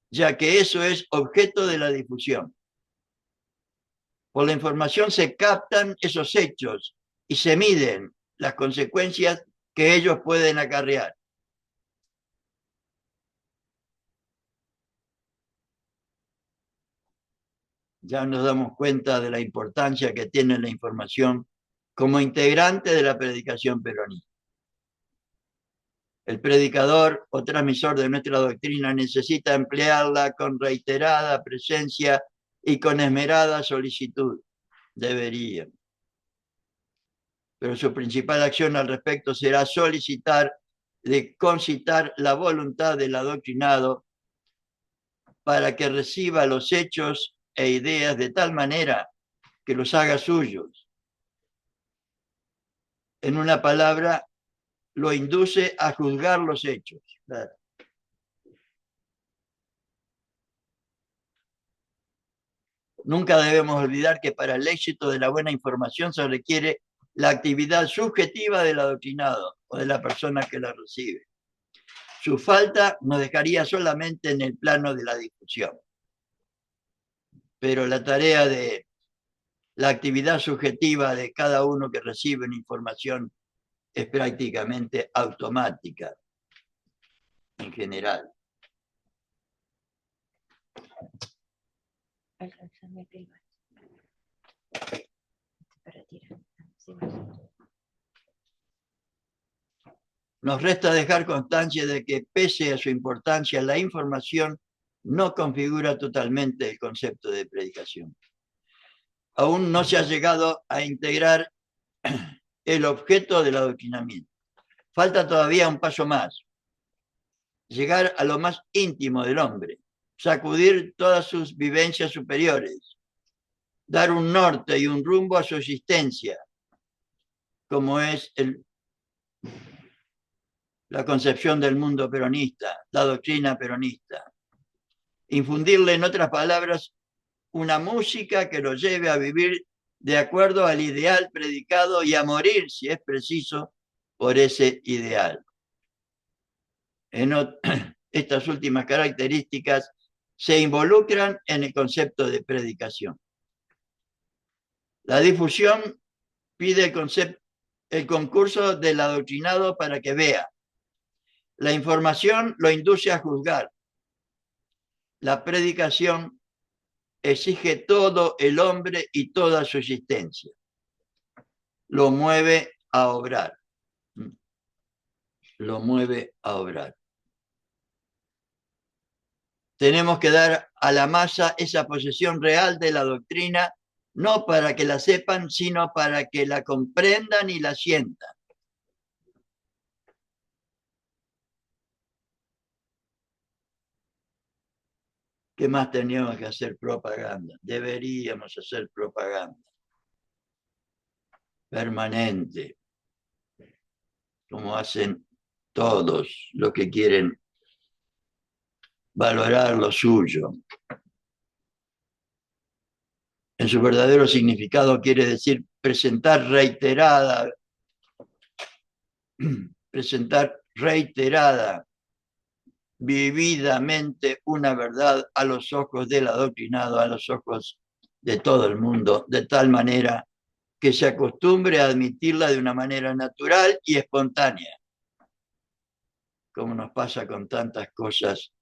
ya que eso es objeto de la difusión. Por la información se captan esos hechos y se miden las consecuencias que ellos pueden acarrear. Ya nos damos cuenta de la importancia que tiene la información como integrante de la predicación peronista. El predicador o transmisor de nuestra doctrina necesita emplearla con reiterada presencia y con esmerada solicitud. Debería. Pero su principal acción al respecto será concitar la voluntad del adoctrinado para que reciba los hechos e ideas de tal manera que los haga suyos. En una palabra, lo induce a juzgar los hechos. Claro. Nunca debemos olvidar que para el éxito de la buena información se requiere la actividad subjetiva del adoctrinado o de la persona que la recibe. Su falta nos dejaría solamente en el plano de la difusión. Pero la tarea de la actividad subjetiva de cada uno que recibe una información es prácticamente automática en general. Nos resta dejar constancia de que, pese a su importancia, la información no configura totalmente el concepto de predicación. Aún no se ha llegado a integrar el objeto del adoctrinamiento. Falta todavía un paso más. llegar a lo más íntimo del hombre, sacudir todas sus vivencias superiores, dar un norte y un rumbo a su existencia, como es la concepción del mundo peronista, la doctrina peronista. Infundirle, en otras palabras, una música que lo lleve a vivir de acuerdo al ideal predicado y a morir, si es preciso, por ese ideal. Estas últimas características se involucran en el concepto de predicación. La difusión pide el concurso del adoctrinado para que vea. La información lo induce a juzgar. La predicación exige todo el hombre y toda su existencia. Lo mueve a obrar. Lo mueve a obrar. Tenemos que dar a la masa esa posesión real de la doctrina, no para que la sepan, sino para que la comprendan y la sientan. ¿Qué más teníamos que hacer propaganda? Deberíamos hacer propaganda permanente, como hacen todos los que quieren valorar lo suyo. En su verdadero significado quiere decir presentar reiterada, vividamente una verdad a los ojos del adoctrinado, a los ojos de todo el mundo, de tal manera que se acostumbre a admitirla de una manera natural y espontánea, como nos pasa con tantas cosas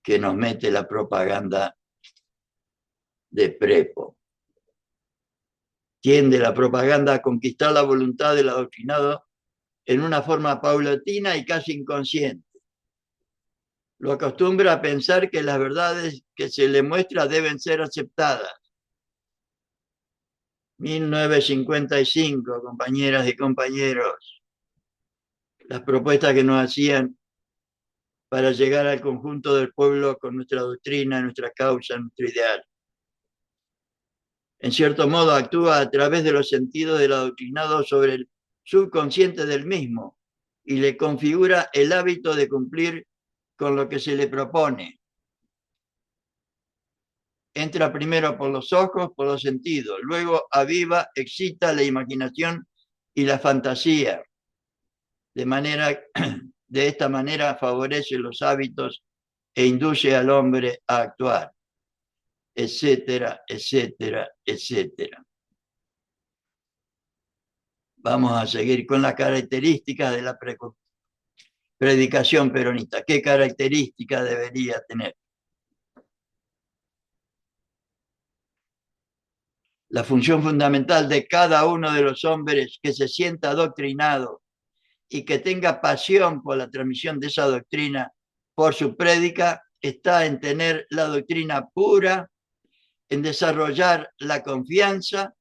que nos mete la propaganda de prepo. Tiende la propaganda a conquistar la voluntad del adoctrinado en una forma paulatina y casi inconsciente. Lo acostumbra a pensar que las verdades que se le muestra deben ser aceptadas. 1955, compañeras y compañeros, las propuestas que nos hacían para llegar al conjunto del pueblo con nuestra doctrina, nuestra causa, nuestro ideal. En cierto modo actúa a través de los sentidos del adoctrinado sobre el subconsciente del mismo y le configura el hábito de cumplir con lo que se le propone. Entra primero por los ojos, por los sentidos, luego aviva, excita la imaginación y la fantasía. De esta manera favorece los hábitos e induce al hombre a actuar, etcétera, etcétera, etcétera. Vamos a seguir con las características de la predicación peronista. ¿Qué características debería tener? La función fundamental de cada uno de los hombres que se sienta adoctrinado y que tenga pasión por la transmisión de esa doctrina, por su prédica, está en tener la doctrina pura, en desarrollar la confianza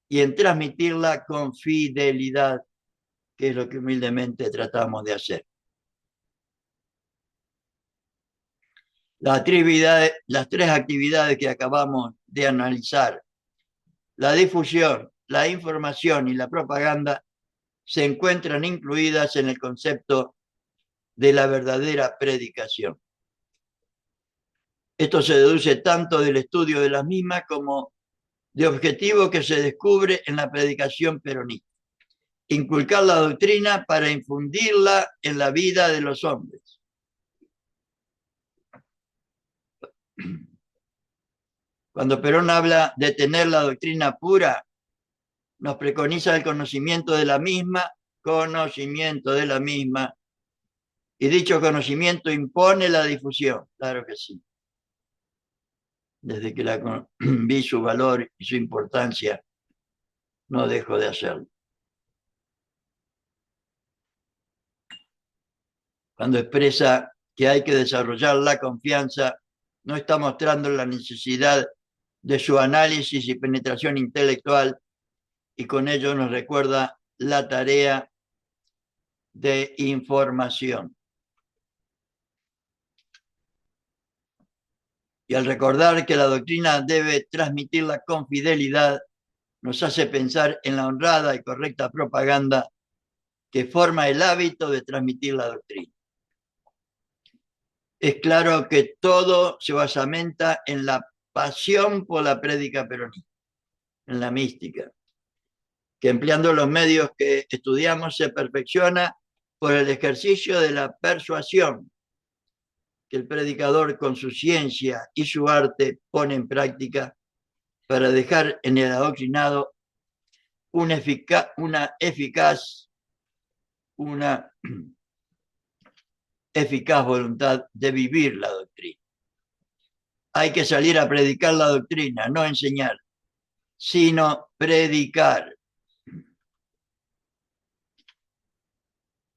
y en transmitirla con fidelidad, que es lo que humildemente tratamos de hacer. Las tres actividades que acabamos de analizar, la difusión, la información y la propaganda, se encuentran incluidas en el concepto de la verdadera predicación. Esto se deduce tanto del estudio de las mismas como de objetivo que se descubre en la predicación peronista. Inculcar la doctrina para infundirla en la vida de los hombres. Cuando Perón habla de tener la doctrina pura, nos preconiza el conocimiento de la misma, y dicho conocimiento impone la difusión, claro que sí. Desde que vi su valor y su importancia, no dejo de hacerlo. Cuando expresa que hay que desarrollar la confianza, no está mostrando la necesidad de su análisis y penetración intelectual, y con ello nos recuerda la tarea de información. Y al recordar que la doctrina debe transmitirla con fidelidad, nos hace pensar en la honrada y correcta propaganda que forma el hábito de transmitir la doctrina. Es claro que todo se basamenta en la pasión por la prédica peronista, en la mística, que empleando los medios que estudiamos se perfecciona por el ejercicio de la persuasión que el predicador con su ciencia y su arte pone en práctica para dejar en el adoctrinado una eficaz voluntad de vivir la doctrina. Hay que salir a predicar la doctrina, no enseñar, sino predicar.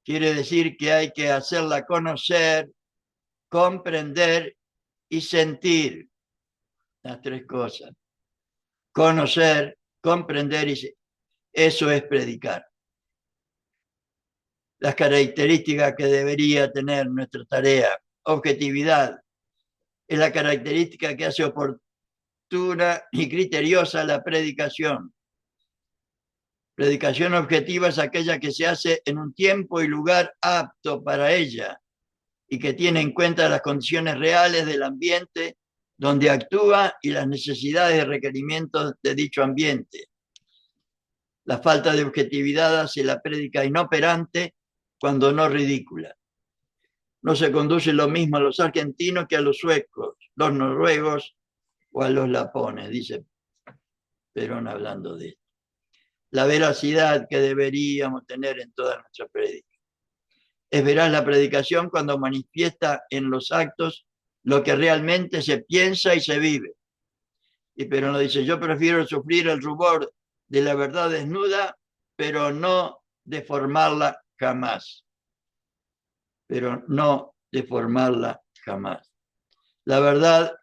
Quiere decir que hay que hacerla conocer, comprender y sentir. Las tres cosas. Conocer, comprender y sentir. Eso es predicar. Las características que debería tener nuestra tarea. Objetividad. Es la característica que hace oportuna y criteriosa la predicación. Predicación objetiva es aquella que se hace en un tiempo y lugar apto para ella y que tiene en cuenta las condiciones reales del ambiente donde actúa y las necesidades y requerimientos de dicho ambiente. La falta de objetividad hace la prédica inoperante cuando no ridícula. No se conduce lo mismo a los argentinos que a los suecos, los noruegos o a los lapones, dice Perón hablando de esto. La veracidad que deberíamos tener en toda nuestra prédica. Es veraz la predicación cuando manifiesta en los actos lo que realmente se piensa y se vive. Y Perón lo dice, yo prefiero sufrir el rubor de la verdad desnuda, pero no deformarla jamás. Pero no deformarla jamás. La verdad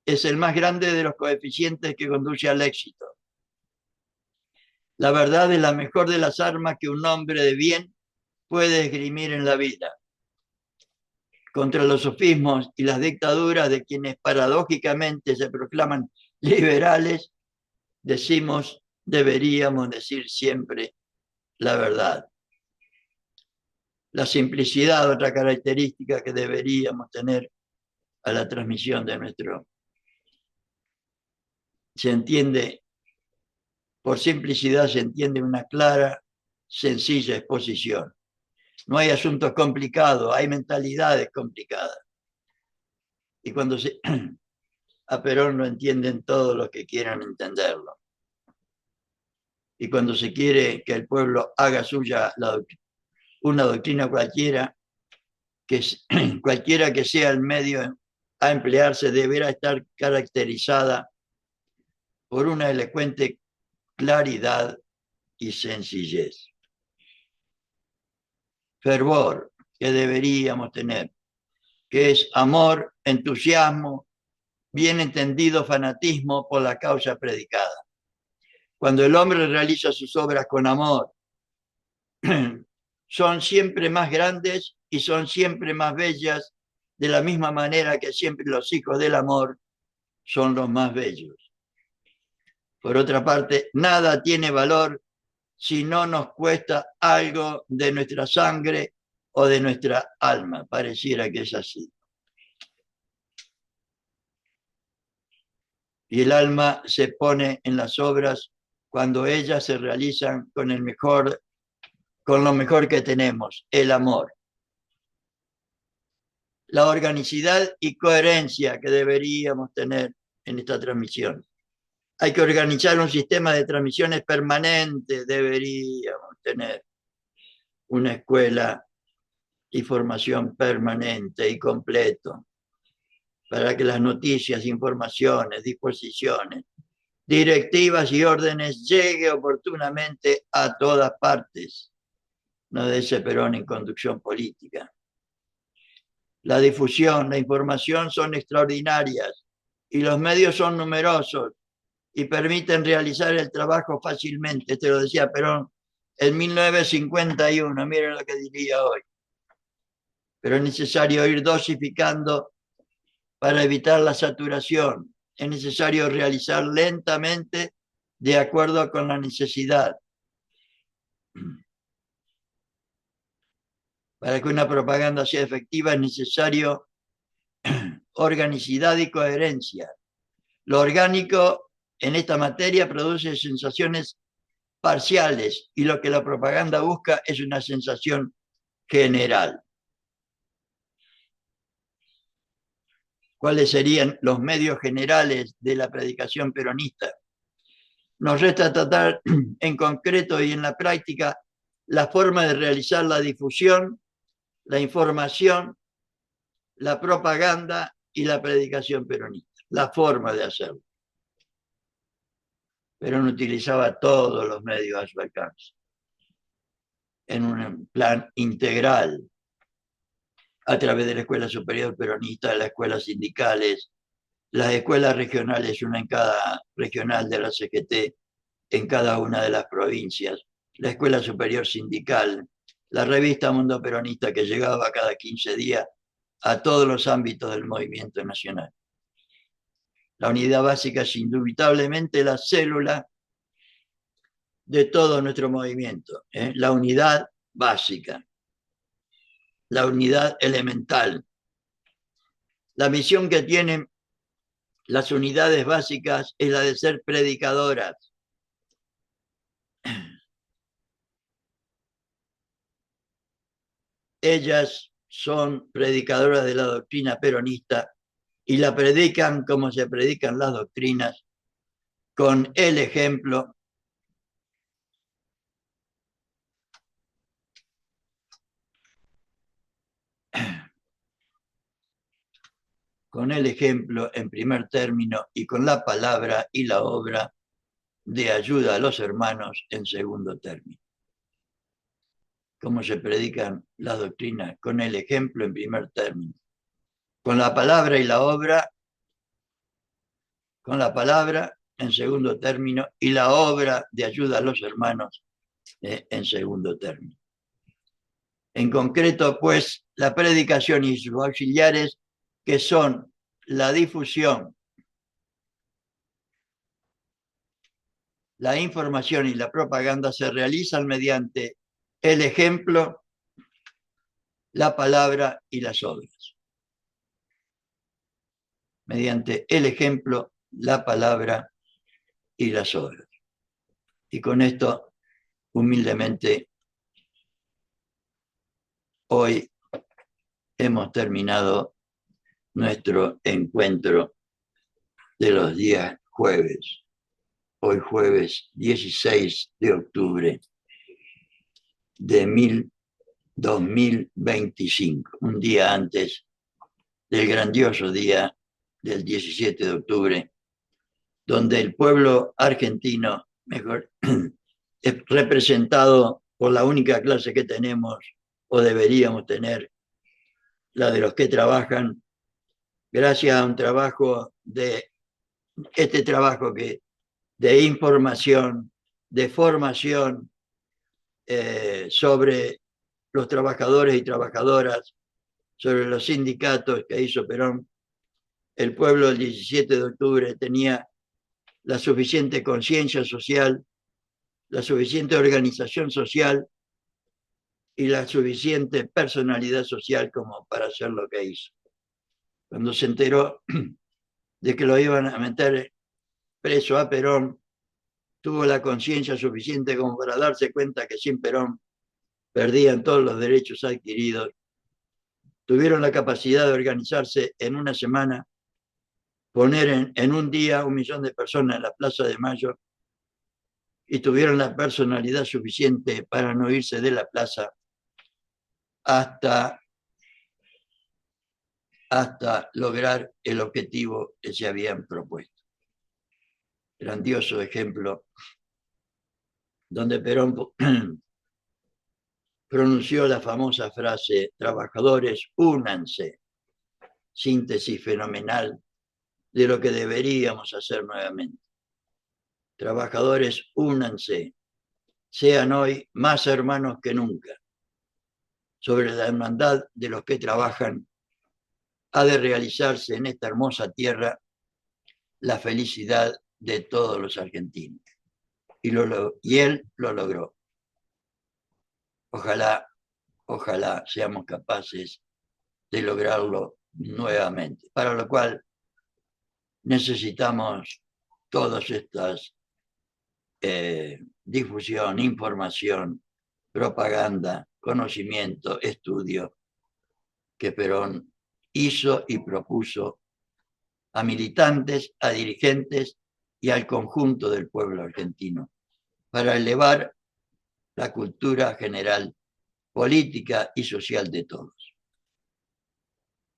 es el más grande de los coeficientes que conduce al éxito. La verdad es la mejor de las armas que un hombre de bien puede esgrimir en la vida. Contra los sofismos y las dictaduras de quienes paradójicamente se proclaman liberales, deberíamos decir siempre la verdad. La simplicidad, otra característica que deberíamos tener a la transmisión de nuestro. Se entiende, por simplicidad se entiende una clara, sencilla exposición. No hay asuntos complicados, hay mentalidades complicadas. Y cuando a Perón lo entienden todos los que quieran entenderlo. Y cuando se quiere que el pueblo haga suya una doctrina cualquiera, cualquiera que sea el medio a emplearse, deberá estar caracterizada por una elocuente claridad y sencillez. Fervor que deberíamos tener, que es amor, entusiasmo, bien entendido fanatismo por la causa predicada. Cuando el hombre realiza sus obras con amor, son siempre más grandes y son siempre más bellas, de la misma manera que siempre los hijos del amor son los más bellos. Por otra parte, nada tiene valor si no nos cuesta algo de nuestra sangre o de nuestra alma. Pareciera que es así. Y el alma se pone en las obras cuando ellas se realizan con lo mejor que tenemos, el amor. La organicidad y coherencia que deberíamos tener en esta transmisión. Hay que organizar un sistema de transmisiones permanentes, deberíamos tener una escuela y formación permanente y completo para que las noticias, informaciones, disposiciones, directivas y órdenes lleguen oportunamente a todas partes. No de ese Perón en conducción política. La difusión, la información son extraordinarias y los medios son numerosos y permiten realizar el trabajo fácilmente. Este lo decía Perón en 1951, miren lo que diría hoy. Pero es necesario ir dosificando Para evitar la saturación, es necesario realizar lentamente de acuerdo con la necesidad. Para que una propaganda sea efectiva es necesario organicidad y coherencia. Lo orgánico en esta materia produce sensaciones parciales y lo que la propaganda busca es una sensación general. ¿Cuáles serían los medios generales de la predicación peronista? Nos resta tratar en concreto y en la práctica la forma de realizar la difusión, la información, la propaganda y la predicación peronista. La forma de hacerlo. Perón utilizaba todos los medios a su alcance, en un plan integral, a través de la Escuela Superior Peronista, de las escuelas sindicales, las escuelas regionales, una en cada regional de la CGT, en cada una de las provincias, la Escuela Superior Sindical, la revista Mundo Peronista que llegaba cada 15 días a todos los ámbitos del movimiento nacional. La unidad básica es indubitablemente la célula de todo nuestro movimiento, la unidad básica, la unidad elemental. La misión que tienen las unidades básicas es la de ser predicadoras. Ellas son predicadoras de la doctrina peronista y la predican como se predican las doctrinas, con el ejemplo en primer término y con la palabra y la obra de ayuda a los hermanos en segundo término. ¿Cómo se predican las doctrinas? Con el ejemplo en primer término. Con la palabra y la obra, con la palabra en segundo término y la obra de ayuda a los hermanos en segundo término. En concreto, pues, la predicación y sus auxiliares, que son la difusión, la información y la propaganda, se realizan mediante el ejemplo, la palabra y las obras. Mediante el ejemplo, la palabra y las obras. Y con esto, humildemente, hoy hemos terminado nuestro encuentro de los días jueves. Hoy jueves 16 de octubre de 2025, un día antes del grandioso día del 17 de octubre, donde el pueblo argentino, mejor, es representado por la única clase que tenemos o deberíamos tener, la de los que trabajan, gracias a un trabajo de información, de formación sobre los trabajadores y trabajadoras, sobre los sindicatos que hizo Perón. El pueblo el 17 de octubre tenía la suficiente conciencia social, la suficiente organización social y la suficiente personalidad social como para hacer lo que hizo. Cuando se enteró de que lo iban a meter preso a Perón, tuvo la conciencia suficiente como para darse cuenta que sin Perón perdían todos los derechos adquiridos. Tuvieron la capacidad de organizarse en una semana, poner en un día 1 millón de personas en la Plaza de Mayo, y tuvieron la personalidad suficiente para no irse de la plaza hasta lograr el objetivo que se habían propuesto. Grandioso ejemplo donde Perón pronunció la famosa frase: trabajadores, únanse. Síntesis fenomenal de lo que deberíamos hacer nuevamente. Trabajadores, únanse, sean hoy más hermanos que nunca, sobre la hermandad de los que trabajan ha de realizarse en esta hermosa tierra la felicidad de todos los argentinos. Y él lo logró. Ojalá seamos capaces de lograrlo nuevamente, para lo cual necesitamos todas estas difusión, información, propaganda, conocimiento, estudio que Perón hizo y propuso a militantes, a dirigentes y al conjunto del pueblo argentino para elevar la cultura general, política y social de todos.